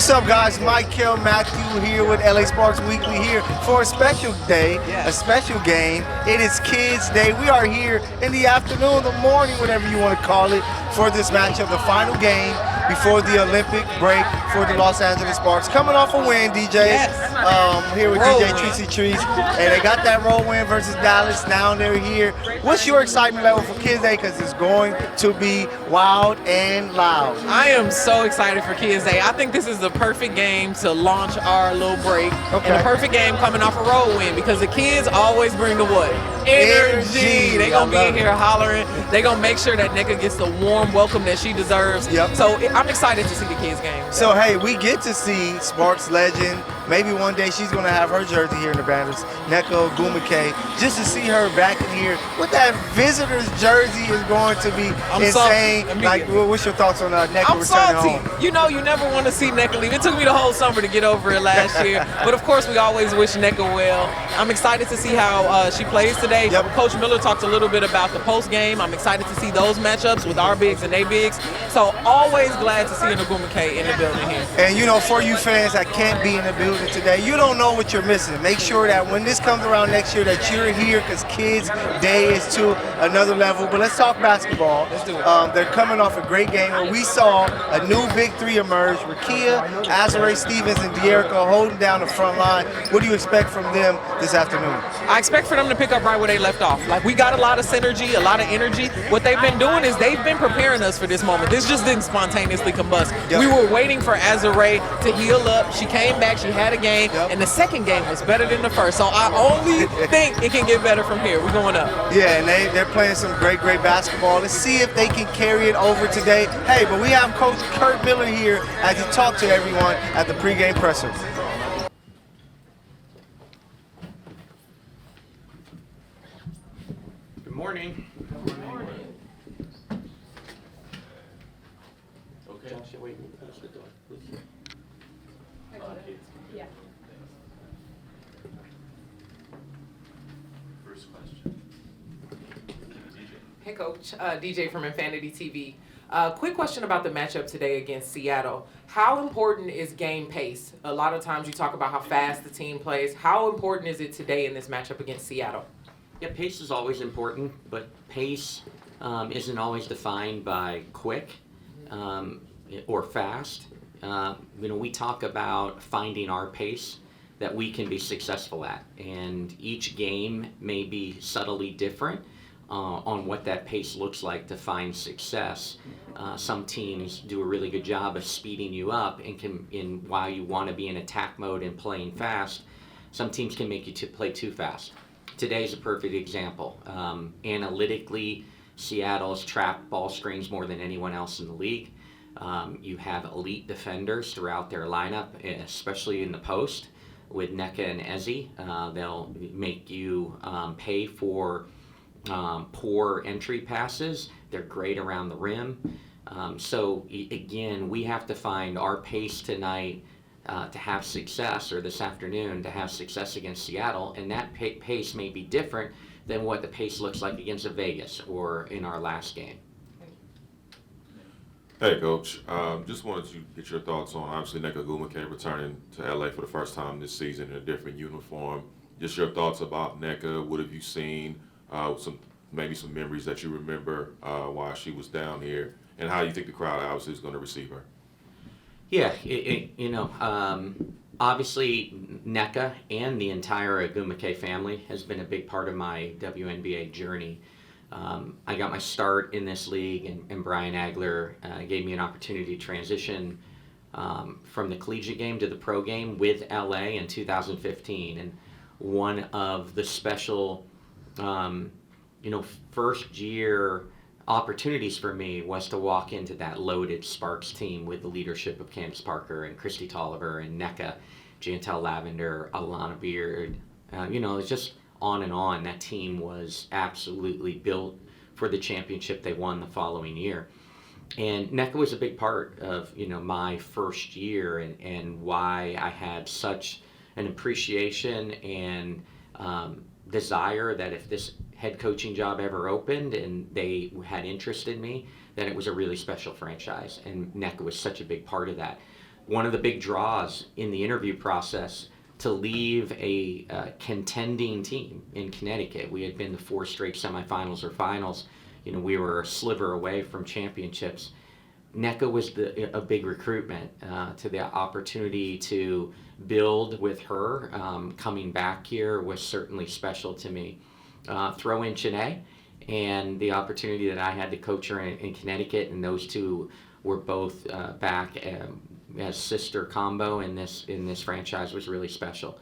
What's up, guys? Michael Matthew here with LA Sparks Weekly here for a special day, a special game. It is Kids Day. We are here in the afternoon, the morning, whatever you want to call it, for this matchup, the final game before the Olympic break for the Los Angeles Sparks. Coming off a win, DJ. Here with DJ Treacy Trees. And they got that road win versus Dallas. Now they're here. What's your excitement level for Kids Day? Because it's going to be wild and loud. I am so excited for Kids Day. I think this is the perfect game to launch our little break. And the perfect game coming off a road win because the kids always bring the what? Energy. They're going to be in here hollering. They're going to make sure that NECA gets the warm welcome that she deserves. So I'm excited to see the kids game. So, hey, we get to see Sparks legend. Maybe one day she's going to have her jersey here in the Banners, Nneka Ogwumike. Just to see her back in here with that visitor's jersey is going to be insane. Like, what's your thoughts on Nneka returning home? You know, you never want to see NECA leave. It took me the whole summer to get over it last year. But, of course, we always wish NECA well. I'm excited to see how she plays today. Coach Miller talked a little bit about the post game. I'm excited to see those matchups with our bigs and they bigs. So, always glad to see an Ogwumike in the building here. And, you know, for you fans that can't be in the building today, you don't know what you're missing. Make sure that when this comes around next year that you're here because Kids Day is to another level. But let's talk basketball. Let's do it. They're coming off a great game where we saw a new big three emerge. Rakia, Azare Stevens, and De'Erica holding down the front line. What do you expect from them this afternoon? I expect for them to pick up right where they left off. Like, we got a lot of synergy, a lot of energy. What they've been doing is they've been preparing us for this moment. This just didn't spontaneously combust. We were waiting for Azare to heal up. She came back. She had a game. And the second game was better than the first. So I only think it can get better from here. We're going up. Yeah, and they're playing some great basketball. Let's see if they can carry it over today. Hey, but we have Coach Kurt Miller here as he talked to everyone at the pregame presser. Good morning. Good morning. Okay. Wait, close the door, please. Yeah. First question. Hey, Coach. DJ from Infanity TV. Quick question about the matchup today against Seattle. How important is game pace? A lot of times you talk about how fast the team plays. How important is it today in this matchup against Seattle? Yeah, pace is always important, but pace isn't always defined by quick or fast. You know, we talk about finding our pace that we can be successful at, and each game may be subtly different on what that pace looks like to find success. Some teams do a really good job of speeding you up and while you want to be in attack mode and playing fast, some teams can make you play too fast. Today's a perfect example. Analytically, Seattle's trapped ball screens more than anyone else in the league. You have elite defenders throughout their lineup, especially in the post with NECA and Ezzy. They'll make you pay for poor entry passes. They're great around the rim. So again, we have to find our pace tonight to have success, or this afternoon to have success against Seattle, and that pace may be different than what the pace looks like against Vegas or in our last game. Hey, Coach. Just wanted to get your thoughts on, obviously, Nneka Ogwumike returning to LA for the first time this season in a different uniform. Just your thoughts about NECA. What have you seen? Maybe some memories that you remember while she was down here, and how you think the crowd obviously is going to receive her. Yeah, obviously NECA and the entire Ogwumike family has been a big part of my WNBA journey. I got my start in this league, and Brian Agler gave me an opportunity to transition from the collegiate game to the pro game with LA in 2015. And one of the special, first year opportunities for me was to walk into that loaded Sparks team with the leadership of Candace Parker and Christy Tolliver and NECA, Jantel Lavender, Alana Beard. It's just on and on. That team was absolutely built for the championship they won the following year. And NECA was a big part of, my first year and why I had such an appreciation and desire that if this head coaching job ever opened and they had interest in me, then it was a really special franchise. And NECA was such a big part of that. one of the big draws in the interview process to leave a contending team in Connecticut. We had been to 4 straight semifinals or finals. You know, we were a sliver away from championships. NECA was a big recruitment to the opportunity to build with her. Coming back here was certainly special to me. Throw in Chennai and the opportunity that I had to coach her in Connecticut, and those two were both back as sister combo in this franchise was really special.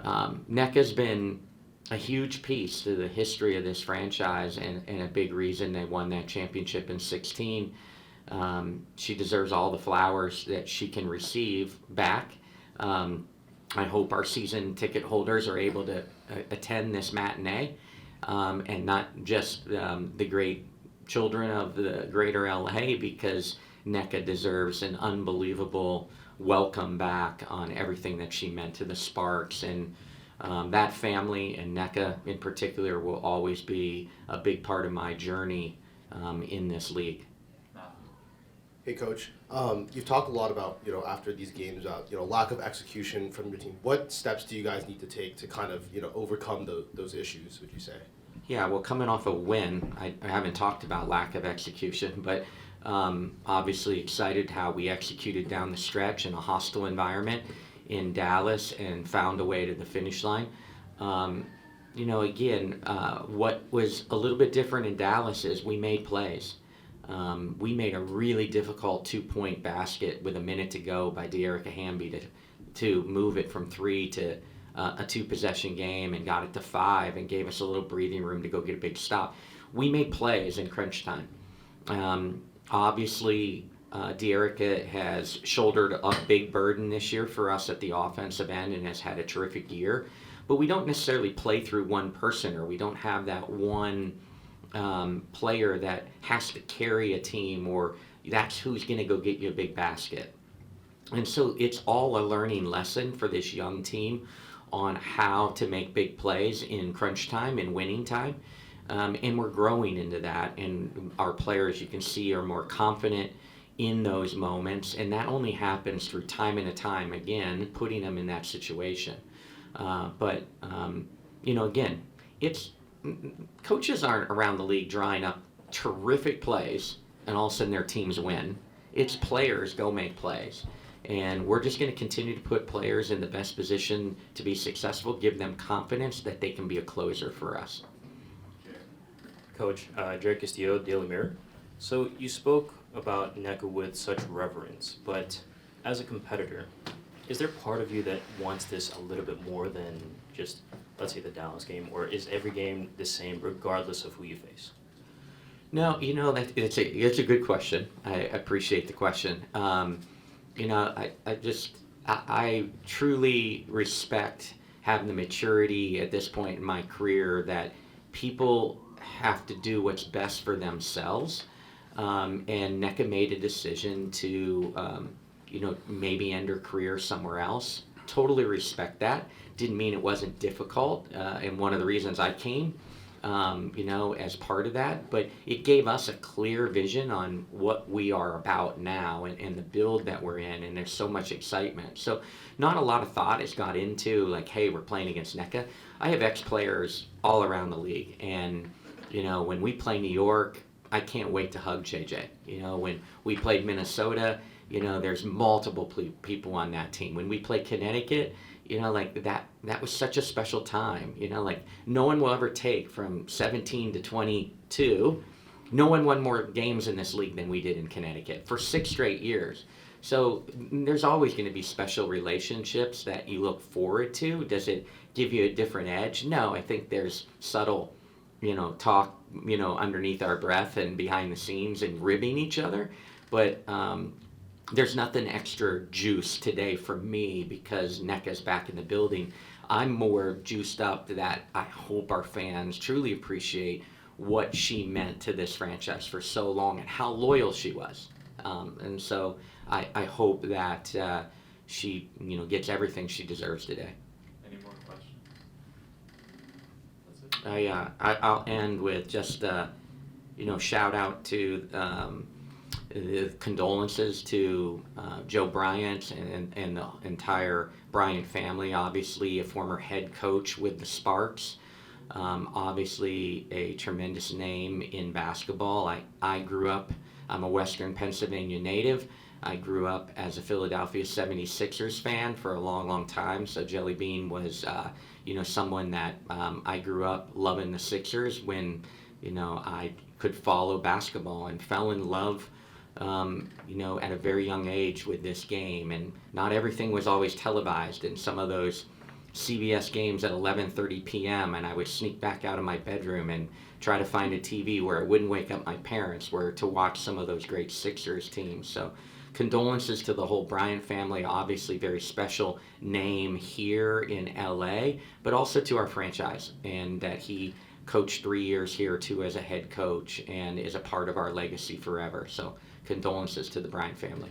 NECA's been a huge piece to the history of this franchise and a big reason they won that championship in 16. She deserves all the flowers that she can receive back. I hope our season ticket holders are able to attend this matinee, and not just the great children of the greater LA, because NECA deserves an unbelievable welcome back on everything that she meant to the Sparks. And that family and NECA in particular will always be a big part of my journey in this league. Hey, Coach. You've talked a lot about, after these games, lack of execution from your team. What steps do you guys need to take to kind of, overcome those issues, would you say? Yeah, well, coming off a win, I haven't talked about lack of execution, but obviously excited how we executed down the stretch in a hostile environment in Dallas and found a way to the finish line. Again, what was a little bit different in Dallas is we made plays. We made a really difficult 2-point basket with a minute to go by De'Erica Hamby to move it from 3 to a 2-possession game, and got it to 5 and gave us a little breathing room to go get a big stop. We made plays in crunch time. Obviously, De'Erica has shouldered a big burden this year for us at the offensive end and has had a terrific year. But we don't necessarily play through one person, or we don't have that one player that has to carry a team, or that's who's going to go get you a big basket. And so it's all a learning lesson for this young team on how to make big plays in crunch time and winning time. And we're growing into that, and our players, you can see, are more confident in those moments, and that only happens through time and time again, putting them in that situation. But again, coaches aren't around the league drawing up terrific plays and all of a sudden their teams win. It's players go make plays. And we're just going to continue to put players in the best position to be successful, give them confidence that they can be a closer for us. Coach, Jared Castillo, Daily Mirror. So you spoke about NECA with such reverence, but as a competitor, is there part of you that wants this a little bit more than just, let's say, the Dallas game, or is every game the same regardless of who you face? No, it's a good question. I appreciate the question. I truly respect having the maturity at this point in my career that people have to do what's best for themselves. And NECA made a decision to, maybe end her career somewhere else. Totally respect that. Didn't mean it wasn't difficult. And one of the reasons I came, as part of that, but it gave us a clear vision on what we are about now and the build that we're in, and there's so much excitement. So not a lot of thought has got into like, hey, we're playing against NECA. I have ex-players all around the league, and when we play New York, I can't wait to hug JJ. When we played Minnesota, there's multiple people on that team. When we play Connecticut, that was such a special time. No one will ever take from 17 to 22. No one won more games in this league than we did in Connecticut for 6 straight years. So there's always going to be special relationships that you look forward to. Does it give you a different edge? No, I think there's subtle, talk, underneath our breath and behind the scenes and ribbing each other. But there's nothing extra juice today for me because NECA's back in the building. I'm more juiced up that I hope our fans truly appreciate what she meant to this franchise for so long and how loyal she was. And so I hope that she gets everything she deserves today. Any more questions? That's it? I'll end with just shout out to condolences to Joe Bryant and the entire Bryant family. Obviously, a former head coach with the Sparks. Obviously, a tremendous name in basketball. I grew up, I'm a Western Pennsylvania native. I grew up as a Philadelphia 76ers fan for a long, long time. So Jelly Bean was, someone that I grew up loving the Sixers when, I could follow basketball and fell in love, at a very young age with this game. And not everything was always televised. And some of those CBS games at 11:30 p.m. and I would sneak back out of my bedroom and try to find a TV where it wouldn't wake up my parents, were to watch some of those great Sixers teams. So condolences to the whole Bryant family, obviously very special name here in LA, but also to our franchise, and that he coached 3 years here too as a head coach and is a part of our legacy forever. So condolences to the Bryant family.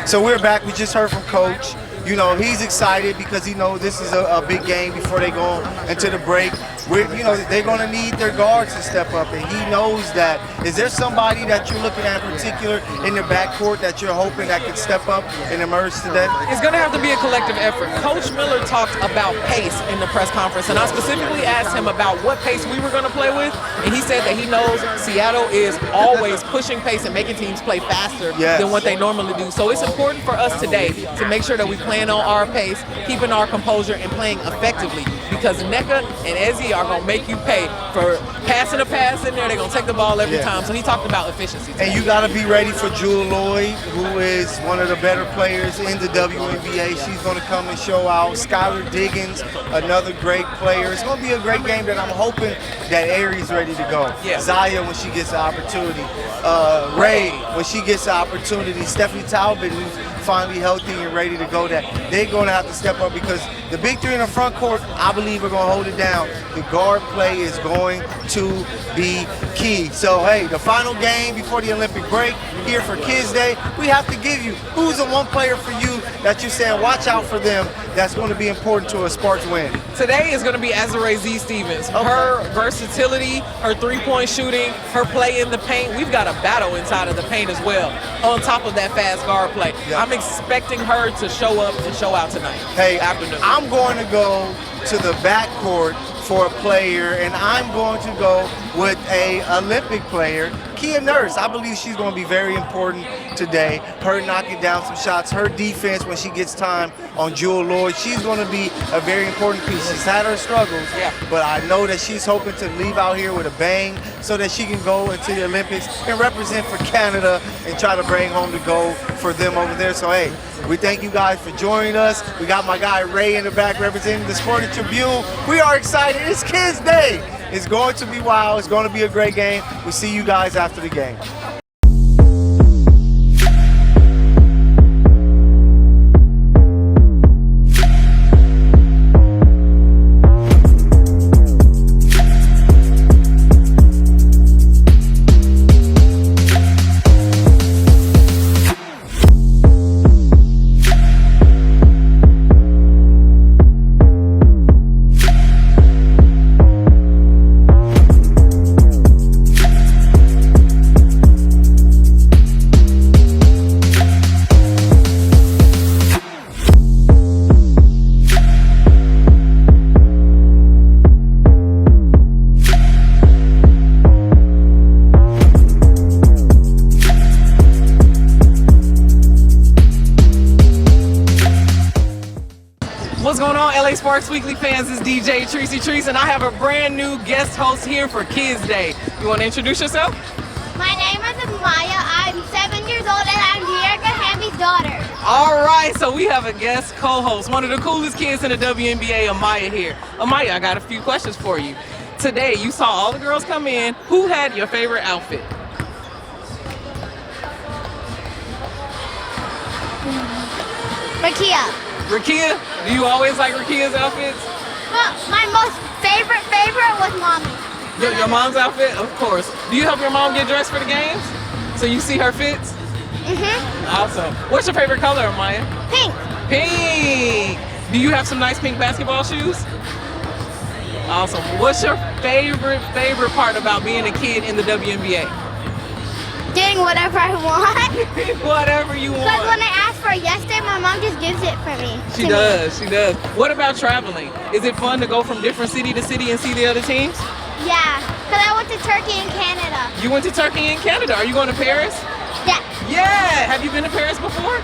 So we're back. We just heard from Coach. He's excited because he knows this is a big game before they go into the break. They're going to need their guards to step up, and he knows that. Is there somebody that you're looking at in particular in the backcourt that you're hoping that could step up and emerge today? It's going to have to be a collective effort. Coach Miller talked about pace in the press conference, and I specifically asked him about what pace we were going to play with, and he said that he knows Seattle is always pushing pace and making teams play faster than what they normally do. So it's important for us today to make sure that we plan on our pace, keeping our composure, and playing effectively, because Nneka and Ezzy are going to make you pay for passing a pass in there. They're going to take the ball every time. So he talked about efficiency today. And you got to be ready for Jewel Lloyd, who is one of the better players in the WNBA. She's going to come and show out. Skylar Diggins, another great player. It's going to be a great game that I'm hoping that Aries ready to go. Zaya, when she gets the opportunity. Ray, when she gets the opportunity. Stephanie Talbot, who's finally healthy and ready to go, that they're going to have to step up, because the big three in the front court, I believe, are going to hold it down. The guard play is going to be key. So, hey, the final game before the Olympic break here for Kids Day, we have to give you who's the one player for you that you're saying watch out for them that's going to be important to a Sparks win. Today is going to be Azure Z. Stevens. Her versatility, her three-point shooting, her play in the paint. We've got a battle inside of the paint as well, on top of that fast guard play. I'm expecting her to show up and show out tonight. Hey, afternoon. I'm going to go to the backcourt for a player, and I'm going to go with a Olympic player, Kia Nurse. I believe she's going to be very important today. Her knocking down some shots, her defense when she gets time on Jewel Lloyd, she's going to be a very important piece. She's had her struggles, but I know that she's hoping to leave out here with a bang so that she can go into the Olympics and represent for Canada and try to bring home the gold for them over there. So, hey, we thank you guys for joining us. We got my guy Ray in the back representing the Sporting Tribune. We are excited. It's Kids Day. It's going to be wild. It's going to be a great game. We'll see you guys after the game. What's going on, LA Sparks Weekly fans? It's DJ Treese, and I have a brand new guest host here for Kids Day. You want to introduce yourself? My name is Amaya. I'm 7 years old, and I'm Diego Hamby's daughter. All right, so we have a guest co-host, one of the coolest kids in the WNBA, Amaya here. Amaya, I got a few questions for you. Today, you saw all the girls come in. Who had your favorite outfit? Rakia. Rakia? Do you always like Rakia's outfits? Well, my most favorite was Mommy. Your mom's outfit? Of course. Do you help your mom get dressed for the games? So you see her fits? Awesome. What's your favorite color, Amaya? Pink. Pink. Do you have some nice pink basketball shoes? Awesome. What's your favorite part about being a kid in the WNBA? Getting whatever I want. Whatever you want. Because when I ask for it yesterday, my mom just gives it for me. She does. What about traveling? Is it fun to go from different city to city and see the other teams? Yeah, because I went to Turkey and Canada. You went to Turkey and Canada. Are you going to Paris? Yeah. Yeah. Have you been to Paris before?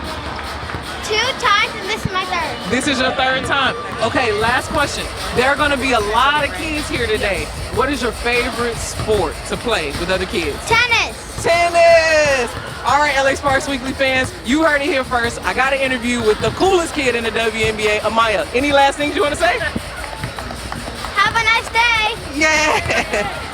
2 times, and this is my 3rd. This is your 3rd time. Okay, last question. There are going to be a lot of kids here today. What is your favorite sport to play with other kids? Tennis. Tennis! All right, LA Sparks Weekly fans, you heard it here first. I got an interview with the coolest kid in the WNBA, Amaya. Any last things you want to say? Have a nice day. Yeah!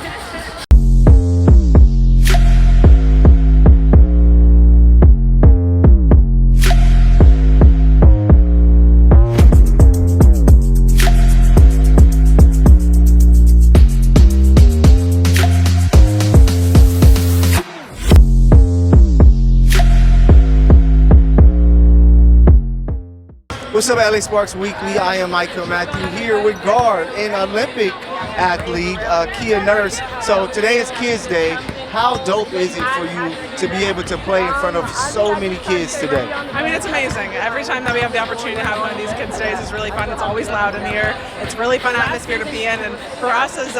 What's up, LA Sparks Weekly? I am Michael Matthew here with guard and Olympic athlete Kia Nurse. So today is Kids Day. How dope is it for you to be able to play in front of so many kids today? I mean, it's amazing. Every time that we have the opportunity to have one of these Kids Days is really fun. It's always loud in here. It's really fun atmosphere to be in. And for us as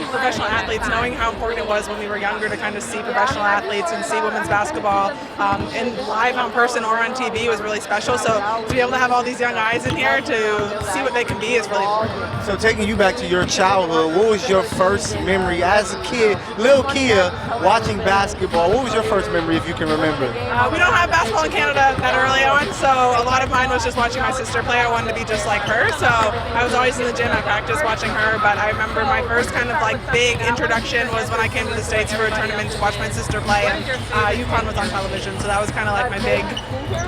professional athletes, knowing how important it was when we were younger to kind of see professional athletes and see women's basketball in live on person or on TV was really special. So to be able to have all these young eyes in here to see what they can be is really important. So taking you back to your childhood, what was your first memory as a kid, little Kia, watching basketball? What was your first memory, if you can remember? We don't have basketball in Canada that early on, so a lot of mine was just watching my sister play. I wanted to be just like her, so I was always in the gym at practice watching her, but I remember my first kind of like big introduction was when I came to the States for a tournament to watch my sister play, and UConn was on television, so that was kind of like my big,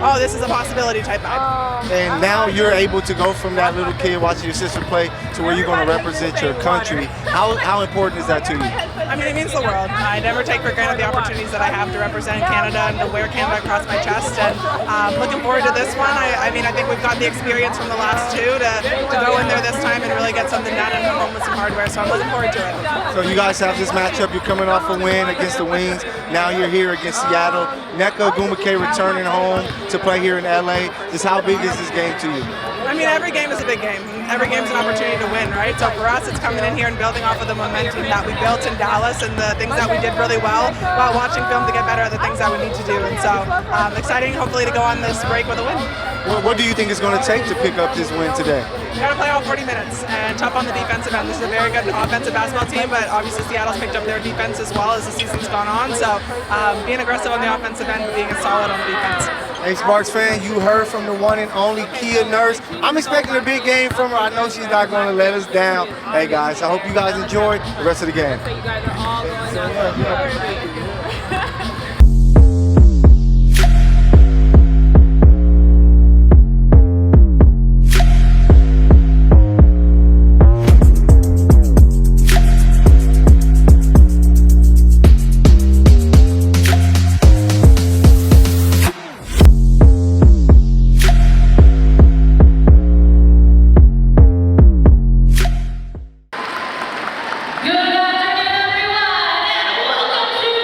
oh, this is a possibility type vibe. And now you're able to go from that little kid watching your sister play to where you're going to represent your country. How important is that to you? I mean, it means the world. I never take for granted the opportunities that I have to represent Canada and to wear Canada across my chest. And looking forward to this one. I mean, I think we've got the experience from the last 2 to go in there this time and really get something done and come home with some hardware. So I'm looking forward to it. So you guys have this matchup. You're coming off a win against the Wings. Now you're here against Seattle. Nneka Ogwumike returning home to play here in LA. Just how big is this game to you? I mean, every game is a big game. Every game is an opportunity to win, right? So for us, it's coming in here and building off of the momentum that we built in Dallas and the things that we did really well while watching film to get better at the things that we need to do. And so exciting, hopefully, to go on this break with a win. What do you think it's going to take to pick up this win today? We got to play all 40 minutes and tough on the defensive end. This is a very good offensive basketball team, but obviously Seattle's picked up their defense as well as the season's gone on. So being aggressive on the offensive end, but being solid on the defense. Hey, Sparks fan, you heard from the one and only Kia Nurse. I'm expecting a big game from her. I know she's not going to let us down. Hey, guys, I hope you guys enjoyed the rest of the game. You guys are all going to Good afternoon, everyone, and welcome to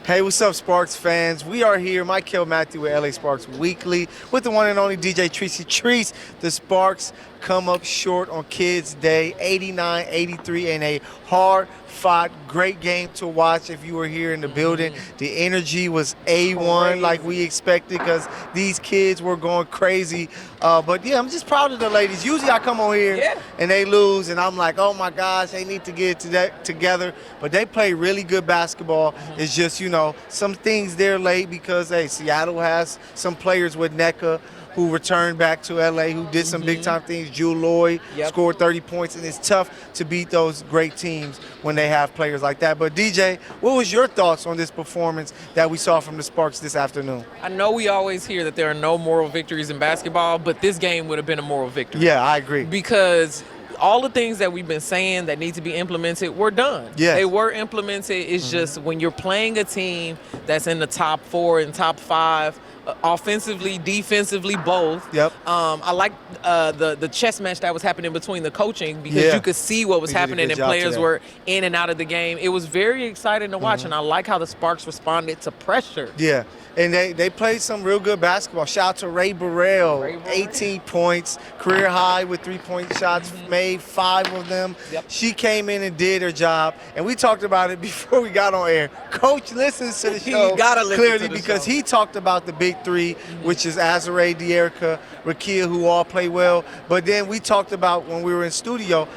Hey, what's up, Sparks fans? We are here, Michael Matthew with LA Sparks Weekly, with the one and only DJ Tracy Treese. The Sparks come up short on Kids Day, 89-83, in a hard-fought, great game to watch if you were here in the building. The energy was A1 like we expected because these kids were going crazy. But, yeah, I'm just proud of the ladies. Usually I come on here and they lose, and I'm like, oh, my gosh, they need to get it together. But they play really good basketball. It's just, you know, some things they're late because, hey, Seattle has some players with NECA who returned back to LA, who did some big-time things. Jewel Lloyd scored 30 points, and it's tough to beat those great teams when they have players like that. But, DJ, what was your thoughts on this performance that we saw from the Sparks this afternoon? I know we always hear that there are no moral victories in basketball, but this game would have been a moral victory. Yeah, I agree. Because all the things that we've been saying that need to be implemented were done. Yes. They were implemented. It's just when you're playing a team that's in the top 4 and top 5, offensively, defensively, both. Yep. I like the chess match that was happening between the coaching because you could see what was happening and players were in and out of the game. It was very exciting to watch, and I like how the Sparks responded to pressure. Yeah. And they played some real good basketball. Shout out to Ray Burrell, 18 points, career high with 3-point shots, made 5 of them. She came in and did her job. And we talked about it before we got on air. Coach listens to the show clearly because he talked about the big 3, which is Azare, De'Erica, Rakia, who all play well. But then we talked about when we were in studio,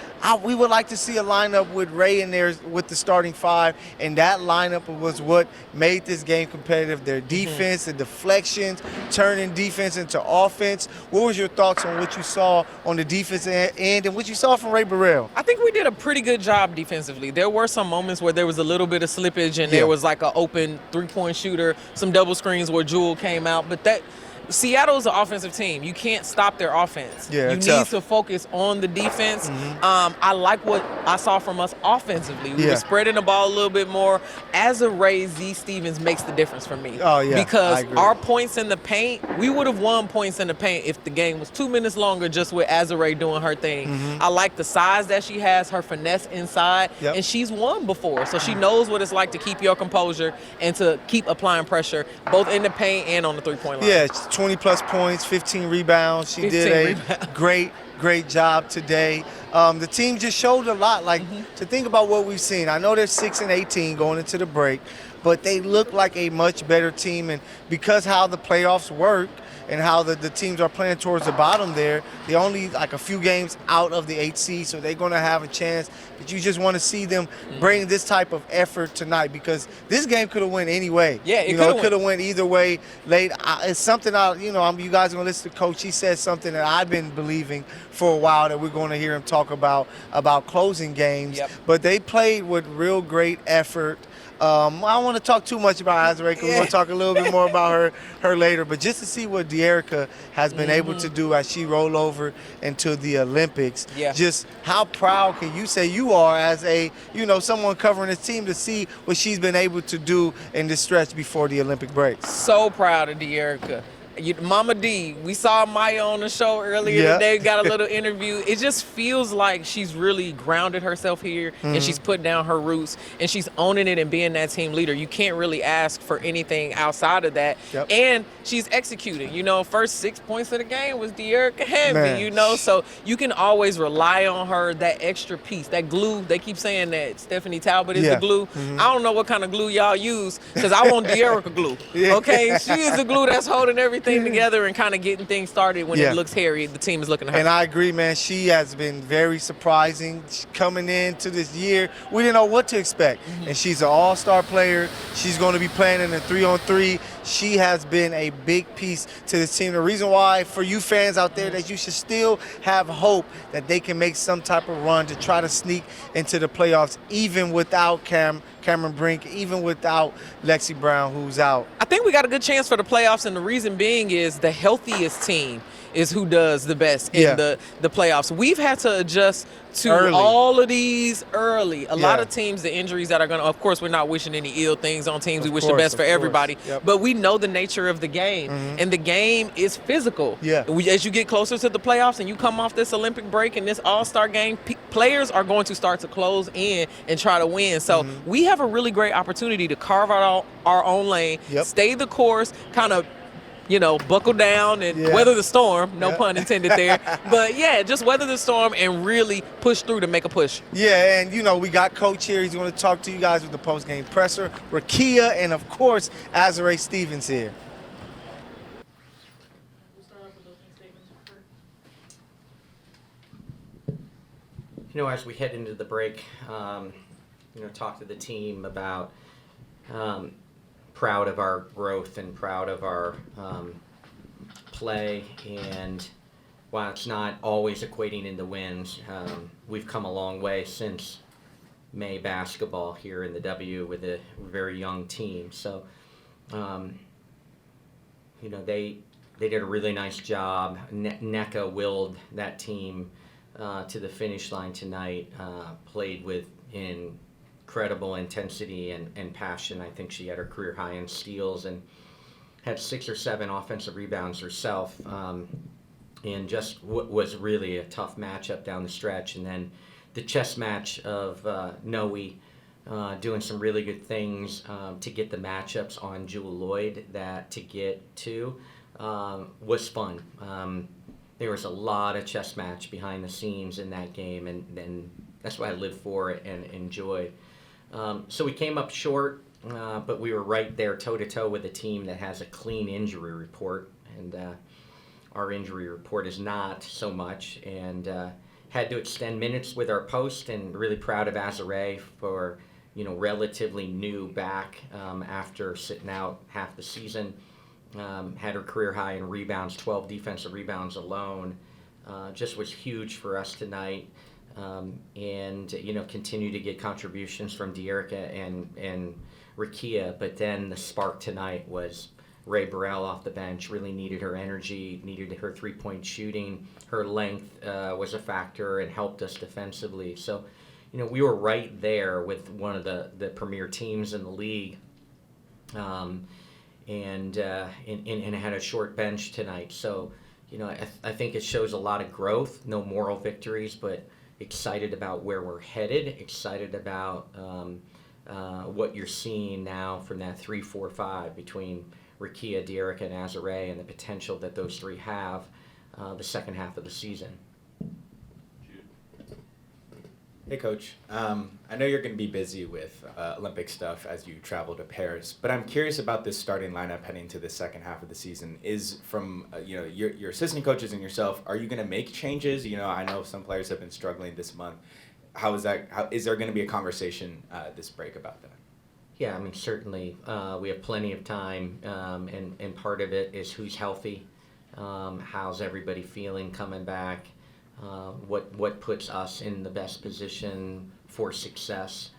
we would like to see a lineup with Ray in there with the starting 5, and that lineup was what made this game competitive. Their defense, the deflections, turning defense into offense. What was your thoughts on what you saw on the defensive end and what you saw from Ray Burrell? I think we did a pretty good job defensively. There were some moments where there was a little bit of slippage and there was like an open 3-point shooter, some double screens where Jewel came out, but Seattle's an offensive team. You can't stop their offense. Yeah, you need tough. to focus on the defense. I like what I saw from us offensively. We were spreading the ball a little bit more. As a Ray, Z Stevens makes the difference for me. Oh, yeah, because I agree. our points in the paint, we would have won points in the paint if the game was 2 minutes longer just with Azare doing her thing. I like the size that she has, her finesse inside, and she's won before. So she knows what it's like to keep your composure and to keep applying pressure both in the paint and on the three-point line. Yeah, 20-plus points, 15 rebounds. She did a great job today. The team just showed a lot. Like, to think about what we've seen. I know they're 6-18 going into the break, but they look like a much better team. And because how the playoffs work and how the teams are playing towards the bottom there, they're only like a few games out of the 8th seed, so they're going to have a chance. But you just want to see them bring this type of effort tonight, because this game could have went any way. Yeah, it could have went either way late. It's something you guys are going to listen to Coach. He said something that I've been believing for a while, that we're going to hear him talk about closing games. But they played with real great effort. I don't want to talk too much about Azare, because we're going to talk a little bit more about her later. But just to see what De'Erica has been able to do as she roll over into the Olympics, just how proud can you say you are as a someone covering this team, to see what she's been able to do in this stretch before the Olympic break? So proud of De'Erica. Mama D, we saw Maya on the show earlier today, got a little interview. It just feels like she's really grounded herself here, and she's put down her roots, and she's owning it and being that team leader. You can't really ask for anything outside of that. And she's executing. First 6 points of the game was De'Erica heavy, so you can always rely on her, that extra piece, that glue. They keep saying that Stephanie Talbot is the glue. I don't know what kind of glue y'all use, because I want De'Erica glue. Okay, she is the glue that's holding everything together and kind of getting things started when it looks hairy. The team is looking at her. And I agree, man. She has been very surprising coming into this year. We didn't know what to expect. And she's an all-star player. She's going to be playing in a 3-on-3. She has been a big piece to this team. The reason why, for you fans out there, that you should still have hope that they can make some type of run to try to sneak into the playoffs, even without Cameron Brink, even without Lexi Brown, who's out. I think we got a good chance for the playoffs, and the reason being is the healthiest team is who does the best in the playoffs. We've had to adjust to all of these early. A lot of teams, the injuries that are going to, of course, we're not wishing any ill things on teams. We wish the best for everybody. But we know the nature of the game, and the game is physical. As you get closer to the playoffs and you come off this Olympic break and this all-star game, players are going to start to close in and try to win. So we have a really great opportunity to carve out our own lane, stay the course, kind of buckle down and weather the storm, no pun intended there. But just weather the storm and really push through to make a push. Yeah, and we got Coach here. He's going to talk to you guys with the post-game presser. Rakia and, of course, Azare Stevens here. As we head into the break, talk to the team about proud of our growth and proud of our play, and while it's not always equating into wins, we've come a long way since May basketball here in the W with a very young team. So, they did a really nice job. NECA willed that team to the finish line tonight, played with incredible intensity and passion. I think she had her career high in steals and had 6 or 7 offensive rebounds herself, and just was really a tough matchup down the stretch. And then the chess match of Noe doing some really good things to get the matchups on Jewel Lloyd to get to was fun. There was a lot of chess match behind the scenes in that game, and that's why I live for it and enjoy. So we came up short, but we were right there toe-to-toe with a team that has a clean injury report, and our injury report is not so much, and had to extend minutes with our post, and really proud of Azare for, relatively new back after sitting out half the season. Had her career high in rebounds, 12 defensive rebounds alone. Just was huge for us tonight. And continue to get contributions from De'Erica and Rakia, but then the spark tonight was Ray Burrell off the bench, really needed her energy, needed her three-point shooting. Her length was a factor and helped us defensively. So, we were right there with one of the premier teams in the league. And had a short bench tonight. So, I think it shows a lot of growth, no moral victories, but excited about where we're headed, excited about what you're seeing now from that 3-4-5 between Rakia, Dearica, and Azare, and the potential that those three have the second half of the season. Hey, Coach. I know you're going to be busy with Olympic stuff as you travel to Paris, but I'm curious about this starting lineup heading to the second half of the season. Is from your assistant coaches and yourself, are you going to make changes? I know some players have been struggling this month. How is that? Is there going to be a conversation this break about that? Yeah, certainly we have plenty of time, and part of it is who's healthy, how's everybody feeling coming back. What puts us in the best position for success.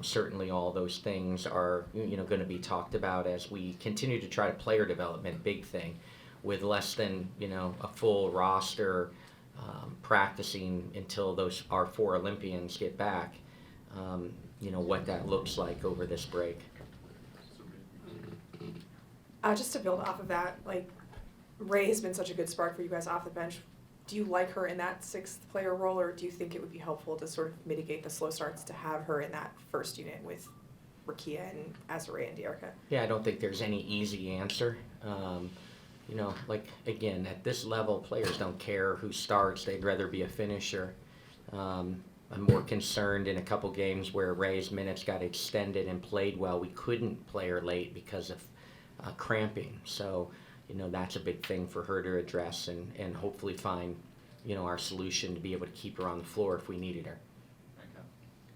Certainly all those things are going to be talked about as we continue to try to player development, big thing, with less than a full roster practicing until our 4 Olympians get back. What that looks like over this break. Just to build off of that, Ray has been such a good spark for you guys off the bench. Do you like her in that 6th player role, or do you think it would be helpful to sort of mitigate the slow starts to have her in that first unit with Rakia and Azare and Dearica? Yeah, I don't think there's any easy answer. Again, at this level, players don't care who starts. They'd rather be a finisher. I'm more concerned in a couple games where Ray's minutes got extended and played well. We couldn't play her late because of cramping. So, that's a big thing for her to address and hopefully find, our solution to be able to keep her on the floor if we needed her.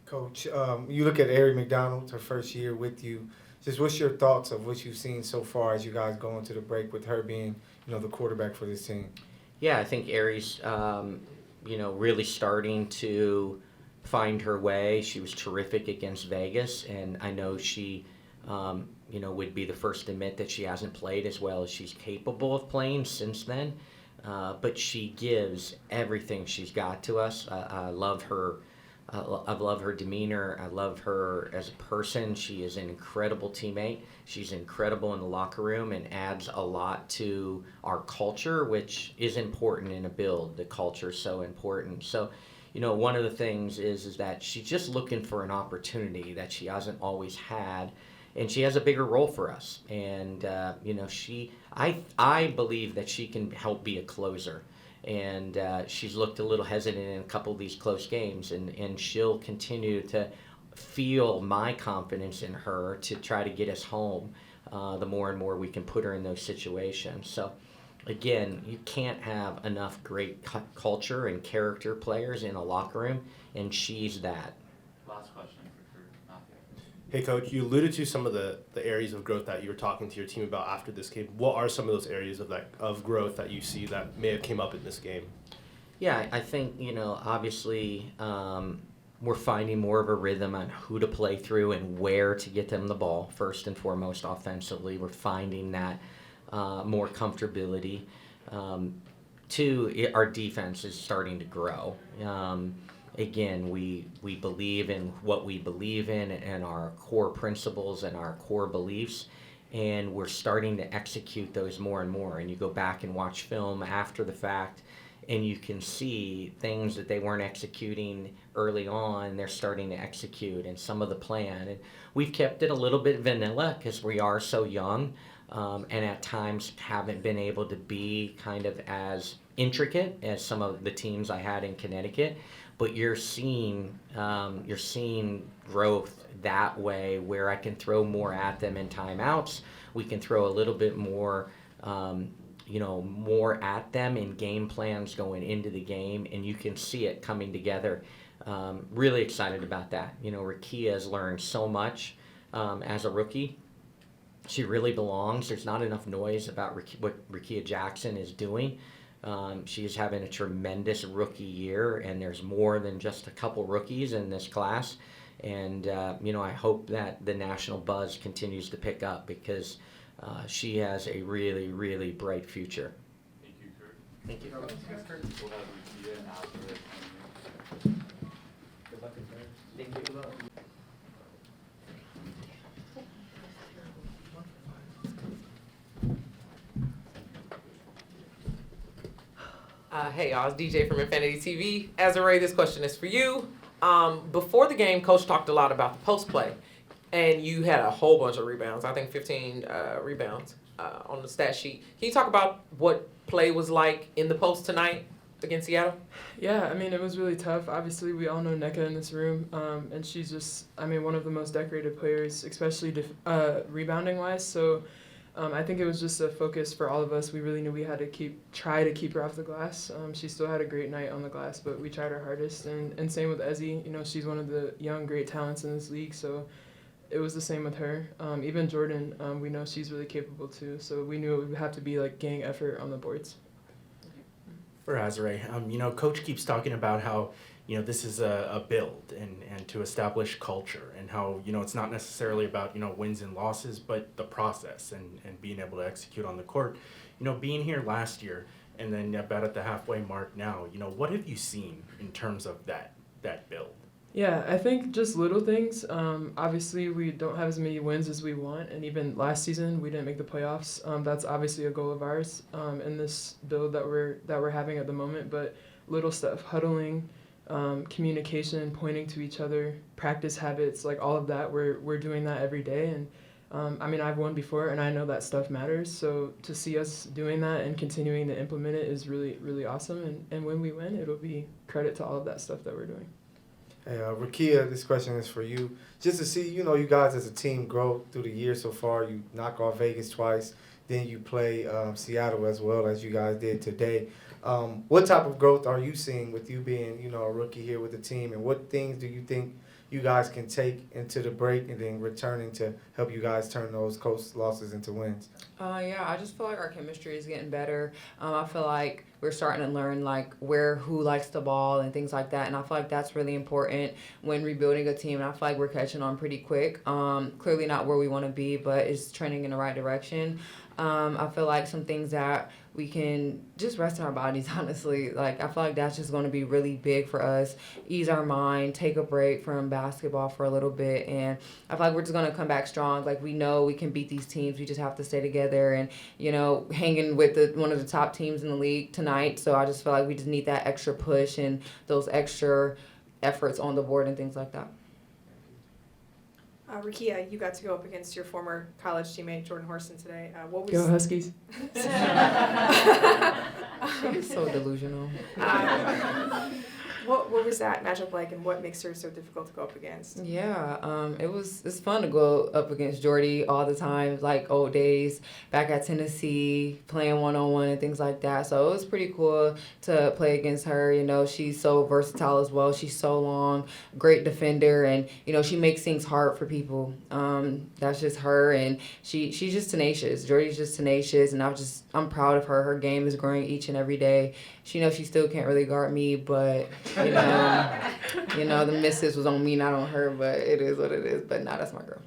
Coach, you look at Ari McDonald, her first year with you. Just what's your thoughts of what you've seen so far as you guys go into the break with her being, the quarterback for this team? Yeah, I think Ari's, really starting to find her way. She was terrific against Vegas, and I know she, would be the first to admit that she hasn't played as well as she's capable of playing since then. But she gives everything she's got to us. I love her. I love her demeanor. I love her as a person. She is an incredible teammate. She's incredible in the locker room and adds a lot to our culture, which is important in a build. The culture is so important. So, one of the things is that she's just looking for an opportunity that she hasn't always had, and she has a bigger role for us. And I believe that she can help be a closer. And she's looked a little hesitant in a couple of these close games, and she'll continue to feel my confidence in her to try to get us home the more and more we can put her in those situations. So, again, you can't have enough great culture and character players in a locker room, and she's that. Last question for Matthew. Hey, Coach, you alluded to some of the areas of growth that you were talking to your team about after this game. What are some of those areas of growth that you see that may have came up in this game? Yeah, I think, obviously we're finding more of a rhythm on who to play through and where to get them the ball, first and foremost offensively. We're finding that more comfortability. 2, our defense is starting to grow. Again, we believe in what we believe in and our core principles and our core beliefs, and we're starting to execute those more and more. And you go back and watch film after the fact, and you can see things that they weren't executing early on, they're starting to execute, and some of the plan. And we've kept it a little bit vanilla because we are so young, and at times haven't been able to be kind of as intricate as some of the teams I had in Connecticut. But you're seeing growth that way, where I can throw more at them in timeouts. We can throw a little bit more, more at them in game plans going into the game, and you can see it coming together. Really excited about that. Rakia has learned so much as a rookie. She really belongs. There's not enough noise about what Rakia Jackson is doing. She's having a tremendous rookie year, and there's more than just a couple rookies in this class. And, I hope that the national buzz continues to pick up because she has a really, really bright future. Thank you, Kurt. Thank you. We'll have Lucia and after it. Good luck in there. Thank you. Hey y'all, it's DJ from Infanity TV. Azure, this question is for you. Before the game, Coach talked a lot about the post play, and you had a whole bunch of rebounds. I think 15 rebounds on the stat sheet. Can you talk about what play was like in the post tonight against Seattle? Yeah, I mean, it was really tough. Obviously, we all know NECA in this room, and she's just, I mean, one of the most decorated players, especially rebounding-wise. So I think it was just a focus for all of us. We really knew we had to try to keep her off the glass. She still had a great night on the glass, but we tried our hardest. And same with Ezzy. You know, she's one of the young, great talents in this league, so it was the same with her. Even Jordan, we know she's really capable too, so we knew it would have to be like gang effort on the boards. For Azure, you know, Coach keeps talking about how, you know, this is a build and to establish culture, and how, you know, it's not necessarily about, you know, wins and losses, but the process and being able to execute on the court. You know, being here last year and then about at the halfway mark now, you know, what have you seen in terms of that build? Yeah, I think just little things. Obviously, we don't have as many wins as we want, and even last season we didn't make the playoffs. That's obviously a goal of ours in this build that we're having at the moment. But little stuff, huddling, communication, pointing to each other, practice habits, like all of that. We're doing that every day, and I mean, I've won before, and I know that stuff matters. So to see us doing that and continuing to implement it is really, really awesome. And when we win, it'll be credit to all of that stuff that we're doing. Hey, Rakia, this question is for you. Just to see, you know, you guys as a team grow through the year so far. You knock off Vegas twice, then you play Seattle as well as you guys did today. What type of growth are you seeing with you being, you know, a rookie here with the team, and what things do you think you guys can take into the break and then returning to help you guys turn those close losses into wins? Yeah, I just feel like our chemistry is getting better. I feel like we're starting to learn like who likes the ball and things like that, and I feel like that's really important when rebuilding a team, and I feel like we're catching on pretty quick. Clearly not where we want to be, but it's trending in the right direction. I feel like some things that we can just rest in our bodies, honestly. Like, I feel like that's just going to be really big for us. Ease our mind, take a break from basketball for a little bit, and I feel like we're just going to come back strong. Like, we know we can beat these teams. We just have to stay together and, you know, hanging with one of the top teams in the league tonight. So I just feel like we just need that extra push and those extra efforts on the board and things like that. Rakia, you got to go up against your former college teammate Jordan Horson today. What was Go Huskies. She's so delusional. What was that matchup like, and what makes her so difficult to go up against? Yeah, it's fun to go up against Jordy all the time, like old days back at Tennessee, playing one-on-one and things like that. So it was pretty cool to play against her. You know, she's so versatile as well. She's so long, great defender, and, you know, she makes things hard for people. That's just her, and she's just tenacious. Jordy's just tenacious, and I'm proud of her. Her game is growing each and every day. She knows she still can't really guard me, but you know, the misses was on me, not on her, but it is what it is. But nah, that's my girl.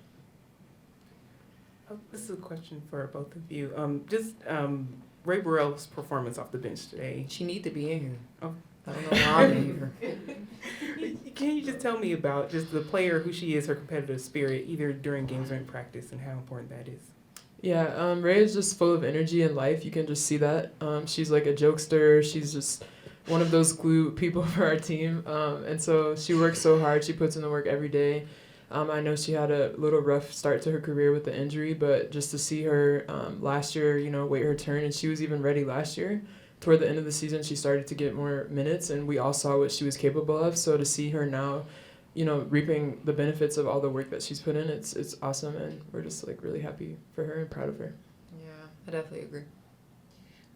Oh, this is a question for both of you. Ray Burrell's performance off the bench today. She need to be in here. Oh. I don't know why I'm in here. Can you just tell me about just the player, who she is, her competitive spirit, either during games or in practice, and how important that is? Yeah, Ray is just full of energy and life. You can just see that. She's like a jokester. She's just one of those glue people for our team. And so she works so hard. She puts in the work every day. I know she had a little rough start to her career with the injury, but just to see her last year, you know, wait her turn, and she was even ready last year. Toward the end of the season, she started to get more minutes, and we all saw what she was capable of. So to see her now, you know, reaping the benefits of all the work that she's put in, it's awesome, and we're just like really happy for her and proud of her. Yeah, I definitely agree.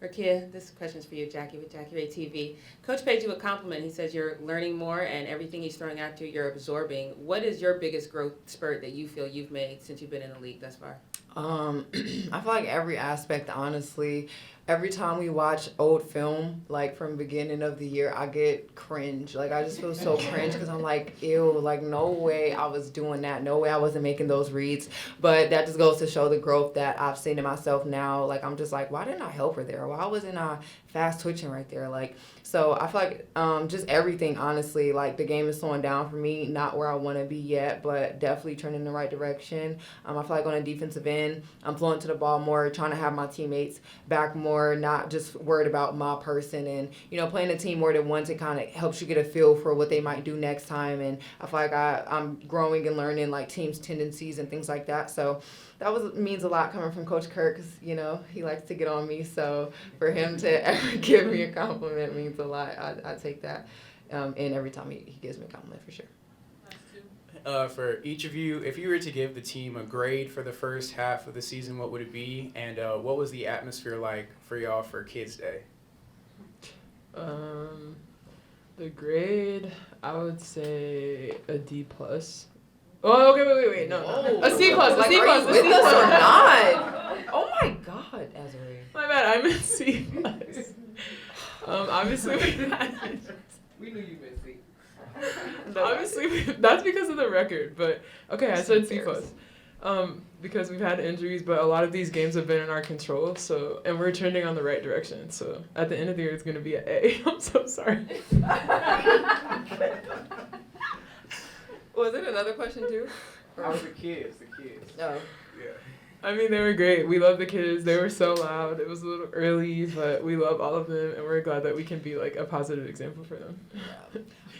Rakia, this question's for you, Jackie, with Jackie Ray TV. Coach paid you a compliment. He says you're learning more, and everything he's throwing at you, you're absorbing. What is your biggest growth spurt that you feel you've made since you've been in the league thus far? I feel like every aspect, honestly. every time we watch old film, like from beginning of the year, I get cringe. Like I just feel so cringe because I'm like, ew, like no way I was doing that. No way I wasn't making those reads. But that just goes to show the growth that I've seen in myself now. Like I'm just like, why didn't I help her there? Why wasn't I fast twitching right there? Like, so I feel like just everything, honestly, like the game is slowing down for me, not where I want to be yet, but definitely turning in the right direction. I feel like on a defensive end, I'm flowing to the ball more, trying to have my teammates back more, not just worried about my person. And, you know, playing a team more than once, it kind of helps you get a feel for what they might do next time. And I feel like I'm growing and learning like teams' tendencies and things like that. So that means a lot coming from Coach Kirk because, you know, he likes to get on me. So for him to ever give me a compliment means a lot. I take that. And every time he gives me a compliment, for sure. For each of you, if you were to give the team a grade for the first half of the season, what would it be? And what was the atmosphere like for y'all for Kids Day? The grade, I would say a D+. Oh, okay, wait, no. A C+, like, a C+, are you with us or not? Oh my God, Azure. My bad, I'm in C+. Obviously, we knew you meant C. Obviously, that's because of the record, but okay, I said C+. Because we've had injuries, but a lot of these games have been in our control, so, and we're trending on the right direction, so at the end of the year, it's going to be an A. I'm so sorry. Was it another question too? How was the kids? No. Yeah. I mean, they were great. We love the kids. They were so loud. It was a little early, but we love all of them, and we're glad that we can be like a positive example for them.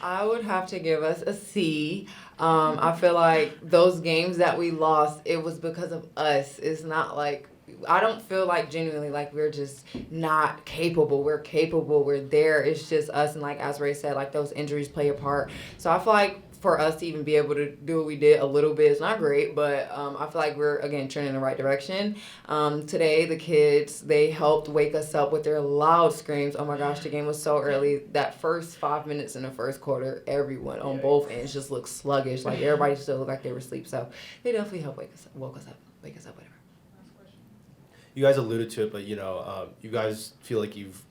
I would have to give us a C. I feel like those games that we lost, it was because of us. It's not like, I don't feel like genuinely like we're just not capable. We're capable. We're there. It's just us. And like Azrae said, like those injuries play a part. So I feel like for us to even be able to do what we did a little bit, it's not great, but I feel like we're, again, trending in the right direction. Today, the kids, they helped wake us up with their loud screams. Oh my gosh, the game was so early. That first 5 minutes in the first quarter, everyone on both ends just looked sluggish. Like everybody still looked like they were asleep. So they definitely helped wake us up, whatever. You guys alluded to it, but you know, you guys feel like you've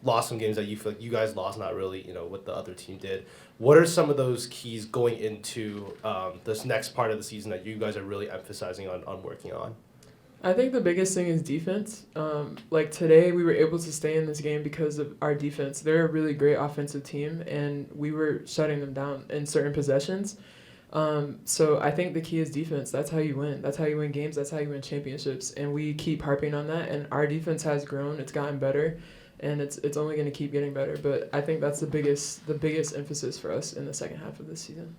lost some games that you feel like you guys lost, not really, you know, what the other team did. What are some of those keys going into this next part of the season that you guys are really emphasizing on working on? I think the biggest thing is defense. Like today, we were able to stay in this game because of our defense. They're a really great offensive team, and we were shutting them down in certain possessions. So I think the key is defense. That's how you win. That's how you win games. That's how you win championships. And we keep harping on that. And our defense has grown. It's gotten better, and it's only going to keep getting better. But I think that's the biggest emphasis for us in the second half of this season.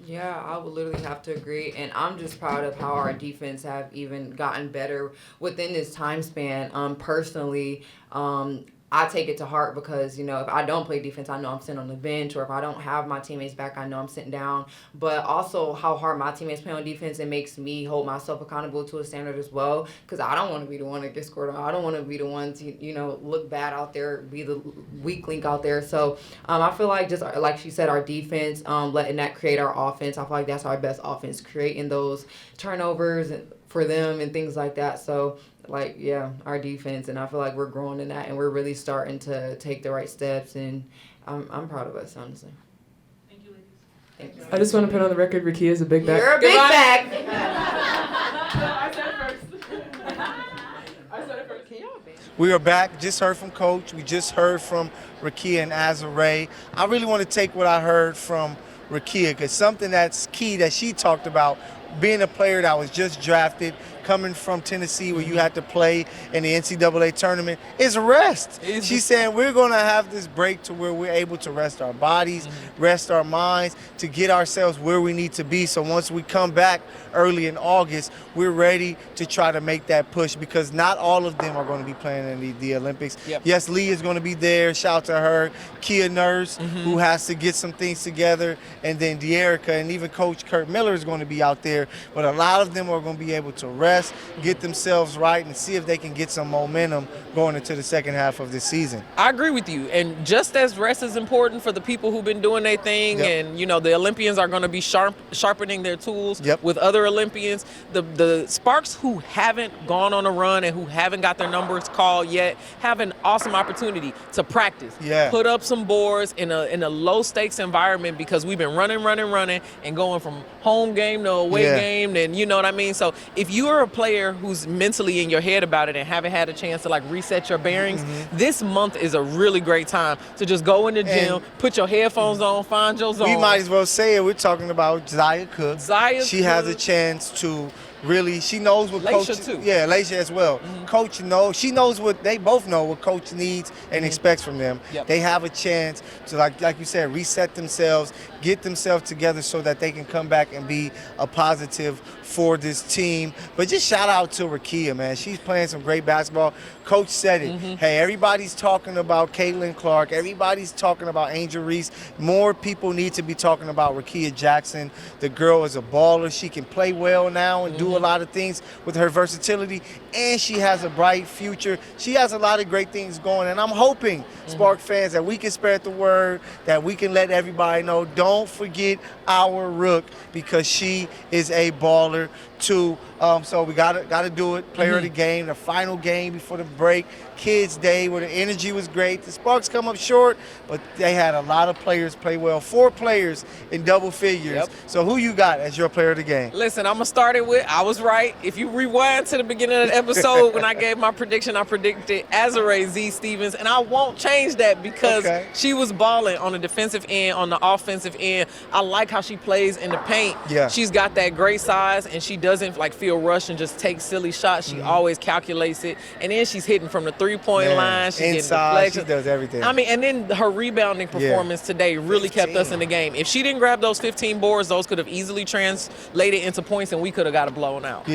Yeah, I would literally have to agree. And I'm just proud of how our defense have even gotten better within this time span. Personally, I take it to heart because, you know, if I don't play defense, I know I'm sitting on the bench, or if I don't have my teammates back, I know I'm sitting down. But also how hard my teammates play on defense, it makes me hold myself accountable to a standard as well, because I don't want to be the one that gets scored on. I don't want to be the one to, you know, look bad out there, be the weak link out there. So I feel like, just like she said, our defense, letting that create our offense, I feel like that's our best offense, creating those turnovers for them and things like that. So like, yeah, our defense, and I feel like we're growing in that, and we're really starting to take the right steps, and I'm proud of us, honestly. Thank you, ladies. Thank you. I just want to put on the record, Rakia is a big back. You're a big back. I said it first. We are back. Just heard from Coach. We just heard from Rakia and Azrae. I really want to take what I heard from Rakia, because something that's key that she talked about, being a player that was just drafted, coming from Tennessee where you had to play in the NCAA tournament, is rest. She's saying we're going to have this break to where we're able to rest our bodies, rest our minds, to get ourselves where we need to be. So once we come back early in August, we're ready to try to make that push, because not all of them are going to be playing in the Olympics. Yep. Yes, Lee is going to be there. Shout out to her. Kia Nurse, who has to get some things together, and then De'Erica, and even Coach Kurt Miller is going to be out there. But a lot of them are going to be able to rest rest, get themselves right, and see if they can get some momentum going into the second half of this season. I agree with you. And just as rest is important for the people who've been doing their thing, and, you know, the Olympians are going to be sharpening their tools with other Olympians, the Sparks who haven't gone on a run and who haven't got their numbers called yet have an awesome opportunity to practice. Put up some boards in a low-stakes environment, because we've been running, and going from home game to away game, and you know what I mean? So if you're a player who's mentally in your head about it and haven't had a chance to like reset your bearings, this month is a really great time to just go in the gym, put your headphones on, find your zone. We might as well say it. We're talking about Zaya Cook. She has a chance to really, she knows what coach. Yeah, Laisha as well. Coach knows. She knows what they both know what coach needs and expects from them. They have a chance to, like you said, reset themselves, get themselves together so that they can come back and be a positive for this team. But just shout out to Rakia, man. She's playing some great basketball. Coach said it. Hey, everybody's talking about Caitlin Clark. Everybody's talking about Angel Reese. More people need to be talking about Rakia Jackson. The girl is a baller. She can play well now and do a lot of things with her versatility, and she has a bright future. She has a lot of great things going, and I'm hoping, Spark fans, that we can spread the word, that we can let everybody know, don't forget our Rook, because she is a baller too. So we gotta do it. Player of the game, the final game before the break, Kids Day, where the energy was great. The Sparks come up short, but they had a lot of players play well. 4 players in double figures. So who you got as your player of the game? Listen, I'm gonna start it with, I was right. If you rewind to the beginning of the episode when I gave my prediction, I predicted Azare Z Stevens, and I won't change that because she was balling on the defensive end, on the offensive end. I like how she plays in the paint. She's got that great size, and she doesn't like feel rushed and just take silly shots. She always calculates it, and then she's hitting from the three-point line. She's inside, getting she does everything. I mean, and then her rebounding performance today really kept us in the game. If she didn't grab those 15 boards, those could have easily translated into points, and we could have got it blown out.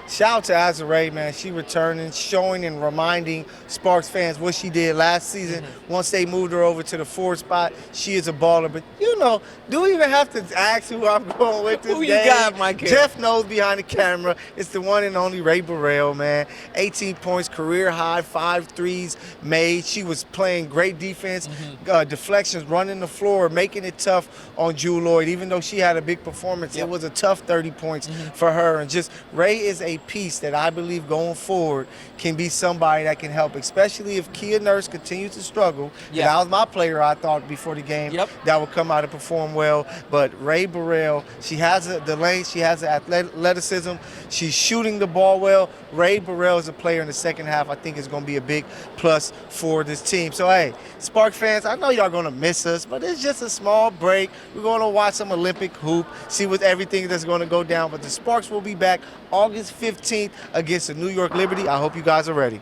Shout out to Azare, man. She returning, showing and reminding Sparks fans what she did last season. Once they moved her over to the 4th spot, she is a baller. But, you know, do we even have to ask who I'm going with this Who game? you got, Michael? Jeff knows behind the camera. It's the one and only Ray Burrell, man. 18 points, career high, 5 threes made. She was playing great defense, deflections, running the floor, making it tough on Jewel Lloyd. Even though she had a big performance, it was a tough 30 points for her. And just Ray is a piece that I believe going forward can be somebody that can help, especially if Kia Nurse continues to struggle. That was my player, I thought, before the game that would come out and perform well. But Ray Burrell, she has the length, she has the athleticism, she's shooting the ball well. Ray Burrell is a player in the second half I think is going to be a big plus for this team. So, hey, Spark fans, I know y'all going to miss us, but it's just a small break. We're going to watch some Olympic hoop, see what everything that's going to go down. But the Sparks will be back August 15th against the New York Liberty. I hope you guys are ready.